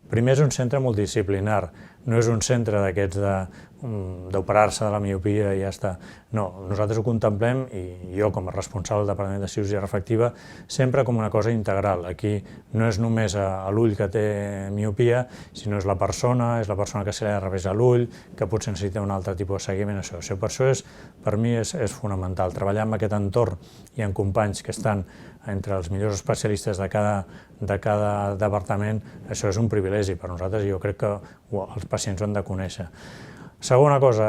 Primer és un centre multidisciplinar, no és un centre d'aquests d'operar-se de la miopia i ja està. No, nosaltres ho contemplem, i jo com a responsable del Departament de Cirurgia Refractiva, sempre com una cosa integral. Aquí no és només l'ull que té miopia, sinó és la persona que se li ha de revisar l'ull, que potser necessita un altre tipus de seguiment. Per això per mi és fonamental. Treballar en aquest entorn i amb companys que estan entre els millors especialistes de cada departament, això és un privilegi per nosaltres i jo crec que els pacients ho han de conèixer. Segona cosa,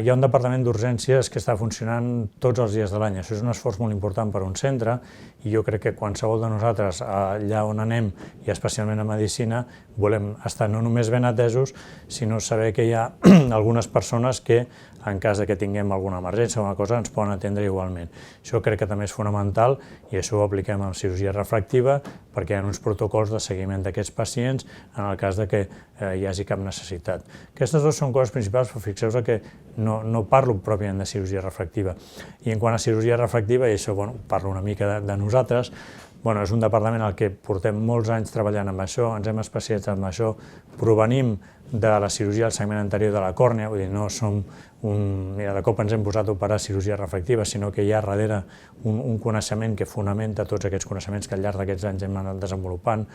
hi ha un departament d'urgències que està funcionant tots els dies de l'any. Això és un esforç molt important per a un centre i jo crec que qualsevol de nosaltres, allà on anem, i especialment a medicina, volem estar no només ben atesos, sinó saber que hi ha algunes persones que, en cas que tinguem alguna emergència o alguna cosa, ens poden atendre igualment. Això crec que també és fonamental i això ho apliquem en cirurgia refractiva perquè hi ha uns protocols de seguiment d'aquests pacients en el cas que hi hagi cap necessitat. Aquestes dues són coses principals, però fixeu-vos que no parlo pròpiament de cirurgia refractiva. I en quant a cirurgia refractiva, i això parlo una mica de nosaltres, és un departament al que portem molts anys treballant amb això, ens hem especialitzat en això, provenim de la cirurgia del segment anterior de la còrnea, vull dir, no som mira, de cop ens hem posat a operar cirurgia refractiva, sinó que hi ha darrere un coneixement que fonamenta tots aquests coneixements que al llarg d'aquests anys hem anat desenvolupant.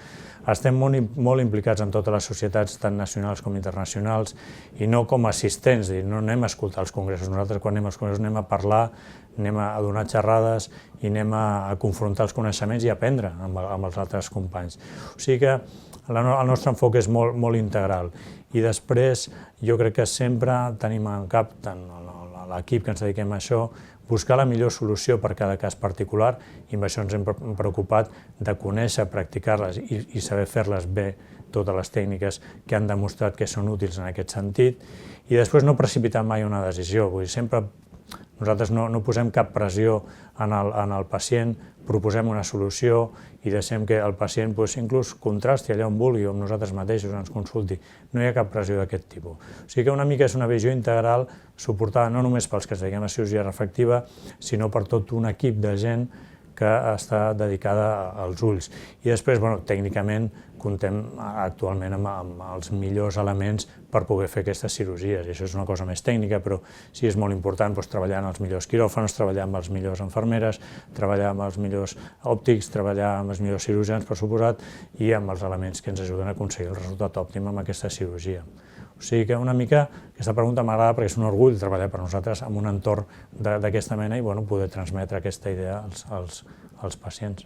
Estem molt implicats en totes les societats, tant nacionals com internacionals, i no com a assistents, no anem a escoltar els congressos. Nosaltres quan anem als congressos anem a parlar, anem a donar xerrades i anem a confrontar els coneixements i aprendre amb els altres companys. O sigui que el nostre enfoc és molt integral. I després jo crec que sempre tenim en cap, tant l'equip que ens dediquem a això, buscar la millor solució per cada cas particular i amb això ens hem preocupat de conèixer, practicar-les i saber fer-les bé, totes les tècniques que han demostrat que són útils en aquest sentit i després no precipitar mai una decisió. Vull dir, sempre nosaltres no posem cap pressió en el pacient, proposem una solució i deixem que el pacient inclús contrasti allà on vulgui o amb nosaltres mateixos ens consulti. No hi ha cap pressió d'aquest tipus. O sigui que una mica és una visió integral suportada no només pels que es dediquem a cirurgia refractiva, sinó per tot un equip de gent que està dedicada als ulls. I després, tècnicament, comptem actualment amb els millors elements per poder fer aquestes cirurgies. I això és una cosa més tècnica, però sí és molt important treballar en els millors quiròfans, treballar amb les millors infermeres, treballar amb els millors òptics, treballar amb els millors cirurgians, per suposat, i amb els elements que ens ajuden a aconseguir el resultat òptim amb aquesta cirurgia. O sigui que una mica aquesta pregunta m'agrada perquè és un orgull treballar per nosaltres en un entorn d'aquesta mena i poder transmetre aquesta idea als pacients.